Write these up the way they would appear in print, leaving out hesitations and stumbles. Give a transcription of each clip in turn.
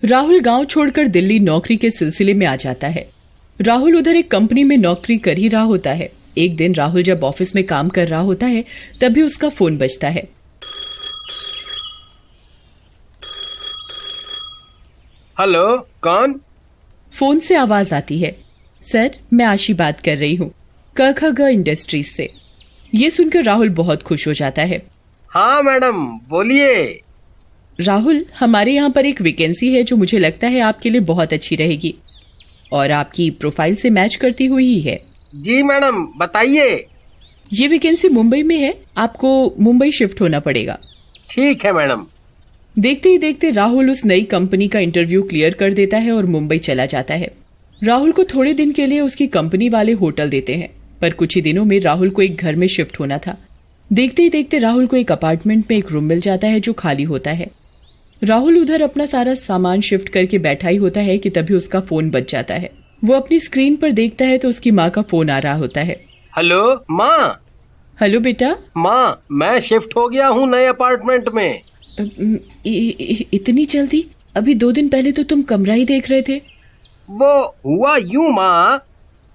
राहुल गांव छोड़कर दिल्ली नौकरी के सिलसिले में आ जाता है। राहुल उधर एक कंपनी में नौकरी कर ही रहा होता है। एक दिन राहुल जब ऑफिस में काम कर रहा होता है तभी उसका फोन बजता है। हेलो, कौन? फोन से आवाज आती है। सर, मैं आशी बात कर रही हूँ, क इंडस्ट्रीज से। ये सुनकर राहुल बहुत खुश हो जाता है। हाँ मैडम, बोलिए। राहुल, हमारे यहाँ पर एक वैकेंसी है जो मुझे लगता है आपके लिए बहुत अच्छी रहेगी और आपकी प्रोफाइल से मैच करती हुई ही है। जी मैडम, बताइए। ये वैकेंसी मुंबई में है, आपको मुंबई शिफ्ट होना पड़ेगा। ठीक है मैडम। देखते ही देखते राहुल उस नई कंपनी का इंटरव्यू क्लियर कर देता है और मुंबई चला जाता है। राहुल को थोड़े दिन के लिए उसकी कंपनी वाले होटल देते हैं, पर कुछ ही दिनों में राहुल को एक घर में शिफ्ट होना था। देखते ही देखते राहुल को एक अपार्टमेंट में एक रूम मिल जाता है जो खाली होता है। राहुल उधर अपना सारा सामान शिफ्ट करके बैठा ही होता है कि तभी उसका फोन बज जाता है। वो अपनी स्क्रीन पर देखता है तो उसकी माँ का फोन आ रहा होता है। हेलो माँ। हेलो बेटा। माँ, मैं शिफ्ट हो गया हूँ नए अपार्टमेंट में। इतनी जल्दी? अभी 2 दिन पहले तो तुम कमरा ही देख रहे थे। वो हुआ यूं माँ,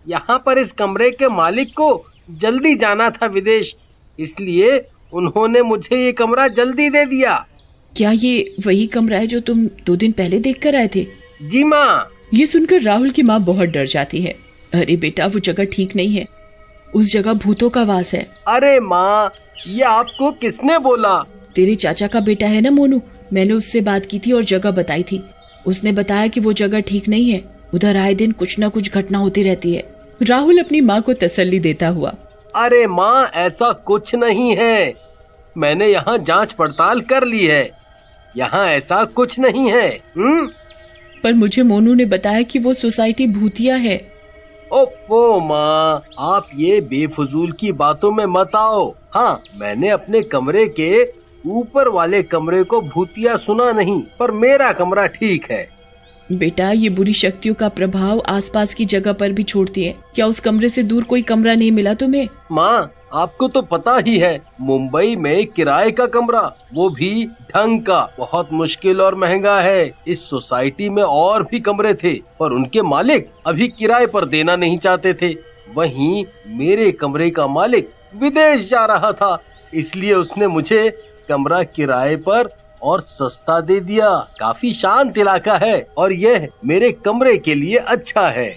यहाँ पर इस कमरे के मालिक को जल्दी जाना था विदेश, इसलिए उन्होंने मुझे ये कमरा जल्दी दे दिया। क्या ये वही कमरा है जो तुम 2 दिन पहले देख कर आए थे? जी माँ। ये सुनकर राहुल की माँ बहुत डर जाती है। अरे बेटा, वो जगह ठीक नहीं है, उस जगह भूतों का वास है। अरे माँ, ये आपको किसने बोला? तेरे चाचा का बेटा है ना मोनू, मैंने उससे बात की थी और जगह बताई थी। उसने बताया कि वो जगह ठीक नहीं है, उधर आए दिन कुछ न कुछ घटना होती रहती है। राहुल अपनी माँ को तसल्ली देता हुआ। अरे माँ, ऐसा कुछ नहीं है, मैंने यहाँ जांच पड़ताल कर ली है, यहाँ ऐसा कुछ नहीं है। पर मुझे मोनू ने बताया कि वो सोसाइटी भूतिया है। ओफो माँ, आप ये बेफजूल की बातों में मत आओ। हाँ, मैंने अपने कमरे के ऊपर वाले कमरे को भूतिया सुना नहीं, पर मेरा कमरा ठीक है। बेटा, ये बुरी शक्तियों का प्रभाव आसपास की जगह पर भी छोड़ती है। क्या उस कमरे से दूर कोई कमरा नहीं मिला तुम्हें? माँ, आपको तो पता ही है, मुंबई में किराए का कमरा, वो भी ढंग का, बहुत मुश्किल और महंगा है। इस सोसाइटी में और भी कमरे थे, पर उनके मालिक अभी किराए पर देना नहीं चाहते थे। वहीं मेरे कमरे का मालिक विदेश जा रहा था, इसलिए उसने मुझे कमरा किराए पर और सस्ता दे दिया। काफी शांत इलाका है और यह मेरे कमरे के लिए अच्छा है।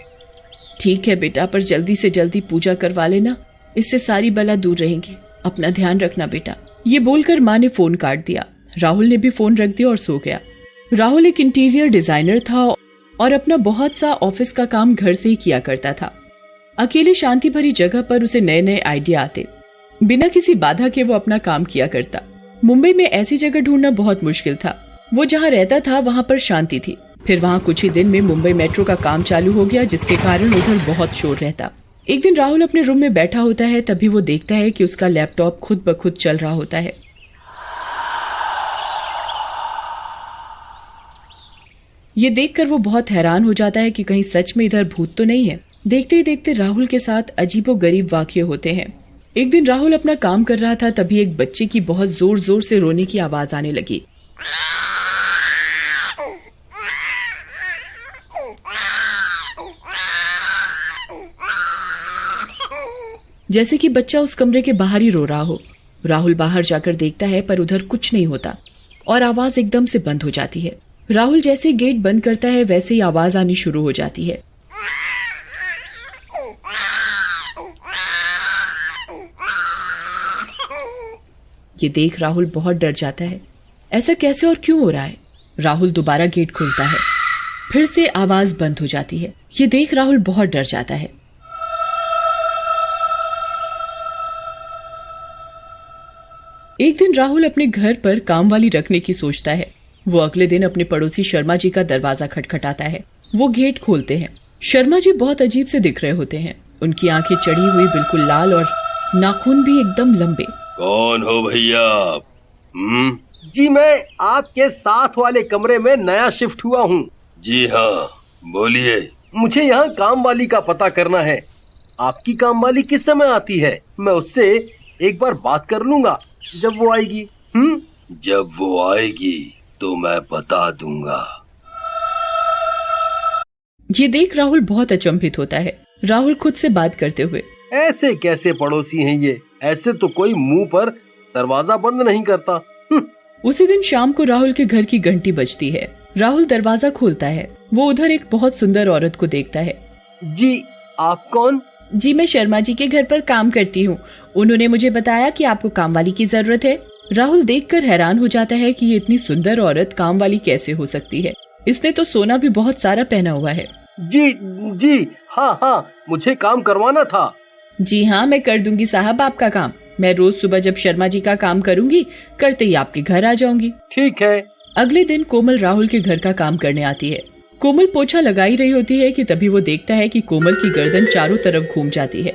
ठीक है बेटा, पर जल्दी से जल्दी पूजा करवा लेना, इससे सारी बला दूर रहेंगी। अपना ध्यान रखना बेटा। ये बोलकर माँ ने फोन काट दिया। राहुल ने भी फोन रख दिया और सो गया। राहुल एक इंटीरियर डिजाइनर था और अपना बहुत सा ऑफिस का काम घर से ही किया करता था। अकेले शांति भरी जगह पर उसे नए नए आइडिया आते। बिना किसी बाधा के वो अपना काम किया करता। मुंबई में ऐसी जगह ढूंढना बहुत मुश्किल था। वो जहाँ रहता था वहाँ पर शांति थी। फिर वहाँ कुछ ही दिन में मुंबई मेट्रो का काम चालू हो गया, जिसके कारण उधर बहुत शोर रहता। एक दिन राहुल अपने रूम में बैठा होता है, तभी वो देखता है कि उसका लैपटॉप खुद ब खुद चल रहा होता है। ये देखकर वो बहुत हैरान हो जाता है कि कहीं सच में इधर भूत तो नहीं है। देखते ही देखते राहुल के साथ अजीबोगरीब वाकये होते हैं। एक दिन राहुल अपना काम कर रहा था, तभी एक बच्चे की बहुत जोर जोर से रोने की आवाज आने लगी। जैसे कि बच्चा उस कमरे के बाहर ही रो रहा हो। राहुल बाहर जाकर देखता है, पर उधर कुछ नहीं होता और आवाज एकदम से बंद हो जाती है। राहुल जैसे गेट बंद करता है, वैसे ही आवाज आनी शुरू हो जाती है। ये देख राहुल बहुत डर जाता है। ऐसा कैसे और क्यों हो रहा है? राहुल दोबारा गेट खोलता है, फिर से आवाज बंद हो जाती है। ये देख राहुल बहुत डर जाता है। एक दिन राहुल अपने घर पर काम वाली रखने की सोचता है। वो अगले दिन अपने पड़ोसी शर्मा जी का दरवाजा खटखटाता है। वो गेट खोलते हैं। शर्मा जी बहुत अजीब से दिख रहे होते हैं। उनकी आंखें चढ़ी हुई, बिल्कुल लाल और नाखून भी एकदम लंबे। कौन हो भैया? जी, मैं आपके साथ वाले कमरे में नया शिफ्ट हुआ हूँ। जी हाँ, बोलिए। मुझे यहाँ काम वाली का पता करना है। आपकी काम वाली किस समय आती है? मैं उससे एक बार बात कर लूंगा जब वो आएगी। जब वो आएगी तो मैं बता दूंगा। ये देख राहुल बहुत अचंभित होता है। राहुल खुद से बात करते हुए, ऐसे कैसे पड़ोसी हैं ये? ऐसे तो कोई मुंह पर दरवाजा बंद नहीं करता। उसी दिन शाम को राहुल के घर की घंटी बजती है। राहुल दरवाजा खोलता है। वो उधर एक बहुत सुंदर औरत को देखता है। जी, आप कौन? जी, मैं शर्मा जी के घर पर काम करती हूँ। उन्होंने मुझे बताया कि आपको काम वाली की जरूरत है। राहुल देखकर हैरान हो जाता है कि ये इतनी सुंदर औरत काम वाली कैसे हो सकती है। इसने तो सोना भी बहुत सारा पहना हुआ है। जी जी, हाँ, मुझे काम करवाना था। जी हाँ, मैं कर दूंगी साहब आपका काम। मैं रोज सुबह जब शर्मा जी का काम करूंगी, करते ही आपके घर आ जाऊंगी। ठीक है। अगले दिन कोमल राहुल के घर का काम करने आती है। कोमल पोछा लगा ही रही होती है कि तभी वो देखता है कि कोमल की गर्दन चारों तरफ घूम जाती है।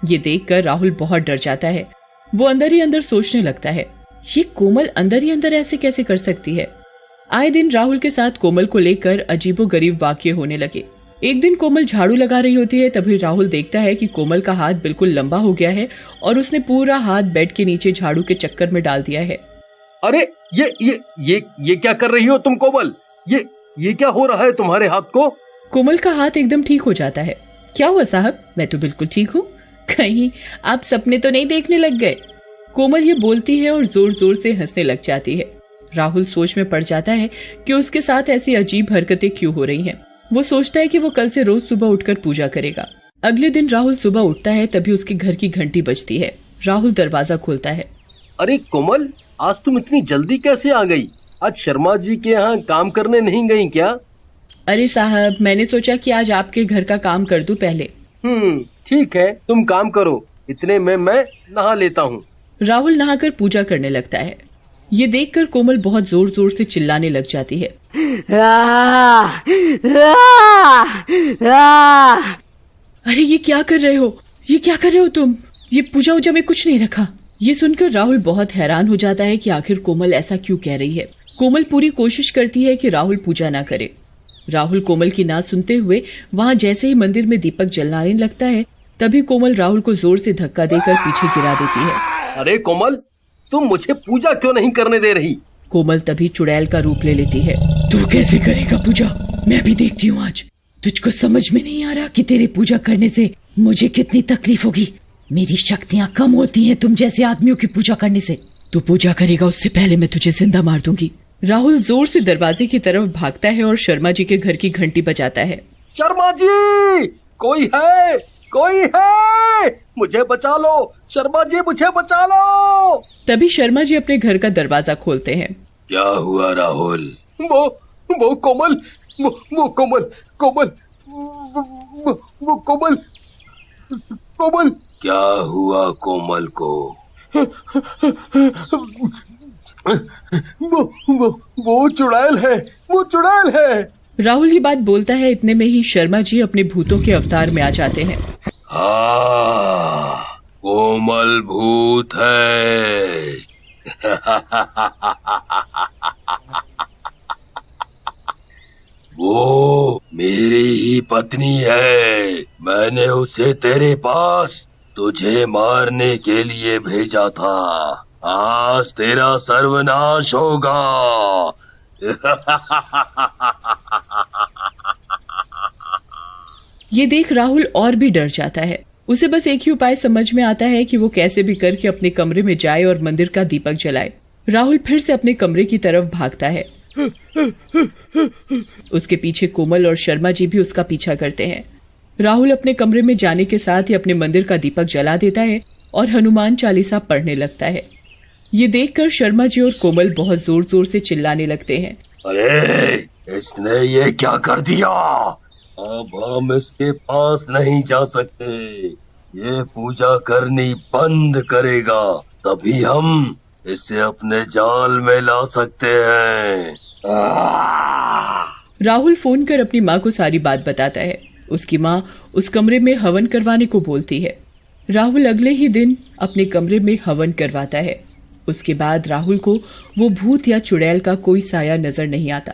ये देखकर राहुल बहुत डर जाता है। वो अंदर ही अंदर सोचने लगता है, ये कोमल अंदर ही अंदर ऐसे कैसे कर सकती है। आए दिन राहुल के साथ कोमल को लेकर अजीबोगरीब वाकये होने लगे। एक दिन कोमल झाड़ू लगा रही होती है, तभी राहुल देखता है कि कोमल का हाथ बिल्कुल लंबा हो गया है और उसने पूरा हाथ बेड के नीचे झाड़ू के चक्कर में डाल दिया है। अरे ये क्या कर रही हो तुम कोमल? ये क्या हो रहा है तुम्हारे हाथ को? कोमल का हाथ एकदम ठीक हो जाता है। क्या हुआ साहब? मैं तो बिल्कुल ठीक हूँ। कहीं आप सपने तो नहीं देखने लग गए? कोमल ये बोलती है और जोर जोर से हंसने लग जाती है। राहुल सोच में पड़ जाता है कि उसके साथ ऐसी अजीब हरकतें क्यों हो रही हैं। वो सोचता है कि वो कल से रोज सुबह उठकर पूजा करेगा। अगले दिन राहुल सुबह उठता है, तभी उसके घर की घंटी बजती है। राहुल दरवाजा खोलता है। अरे कोमल, आज तुम इतनी जल्दी कैसे आ गई? आज शर्मा जी के यहाँ काम करने नहीं गई क्या? अरे साहब, मैंने सोचा कि आज आपके घर का काम कर दूं पहले। ठीक है, तुम काम करो, इतने में मैं नहा लेता हूँ। राहुल नहाकर पूजा करने लगता है। ये देखकर कोमल बहुत जोर जोर से चिल्लाने लग जाती है। अरे ये क्या कर रहे हो? ये क्या कर रहे हो तुम? ये पूजा उजा में कुछ नहीं रखा। ये सुनकर राहुल बहुत हैरान हो जाता है कि आखिर कोमल ऐसा क्यों कह रही है। कोमल पूरी कोशिश करती है कि राहुल पूजा ना करे। राहुल कोमल की ना सुनते हुए वहाँ जैसे ही मंदिर में दीपक जलाने लगता है, तभी कोमल राहुल को जोर से धक्का देकर पीछे गिरा देती है। अरे कोमल, तुम मुझे पूजा क्यों नहीं करने दे रही? कोमल तभी चुड़ैल का रूप ले लेती है। तू कैसे करेगा पूजा? मैं भी देखती हूँ आज। तुझको समझ में नहीं आ रहा कि तेरे पूजा करने से मुझे कितनी तकलीफ होगी। मेरी शक्तियाँ कम होती हैं तुम जैसे आदमियों की पूजा करने से। तू पूजा करेगा उससे पहले मैं तुझे जिंदा मार दूंगी। राहुल जोर से दरवाजे की तरफ भागता है और शर्मा जी के घर की घंटी बजाता है। शर्मा जी, कोई है? कोई है? मुझे बचा लो शर्मा जी, मुझे बचा लो। तभी शर्मा जी अपने घर का दरवाजा खोलते हैं। क्या हुआ राहुल? वो कोमल, वो कोमल, वो कोमल। क्या हुआ कोमल को? वो चुड़ैल है, वो चुड़ैल है। राहुल ये बात बोलता है, इतने में ही शर्मा जी अपने भूतों के अवतार में आ जाते हैं। हाँ, कोमल भूत है। वो मेरी ही पत्नी है। मैंने उसे तेरे पास तुझे मारने के लिए भेजा था। आज तेरा सर्वनाश होगा। ये देख राहुल और भी डर जाता है। उसे बस एक ही उपाय समझ में आता है कि वो कैसे भी करके अपने कमरे में जाए और मंदिर का दीपक जलाए। राहुल फिर से अपने कमरे की तरफ भागता है। उसके पीछे कोमल और शर्मा जी भी उसका पीछा करते हैं। राहुल अपने कमरे में जाने के साथ ही अपने मंदिर का दीपक जला देता है और हनुमान चालीसा पढ़ने लगता है। ये देखकर शर्मा जी और कोमल बहुत जोर जोर से चिल्लाने लगते हैं। अरे, इसने ये क्या कर दिया? अब हम इसके पास नहीं जा सकते। ये पूजा करनी बंद करेगा, तभी हम इसे अपने जाल में ला सकते हैं। राहुल फोन कर अपनी माँ को सारी बात बताता है। उसकी माँ उस कमरे में हवन करवाने को बोलती है। राहुल अगले ही दिन अपने कमरे में हवन करवाता है। उसके बाद राहुल को वो भूत या चुड़ैल का कोई साया नजर नहीं आता।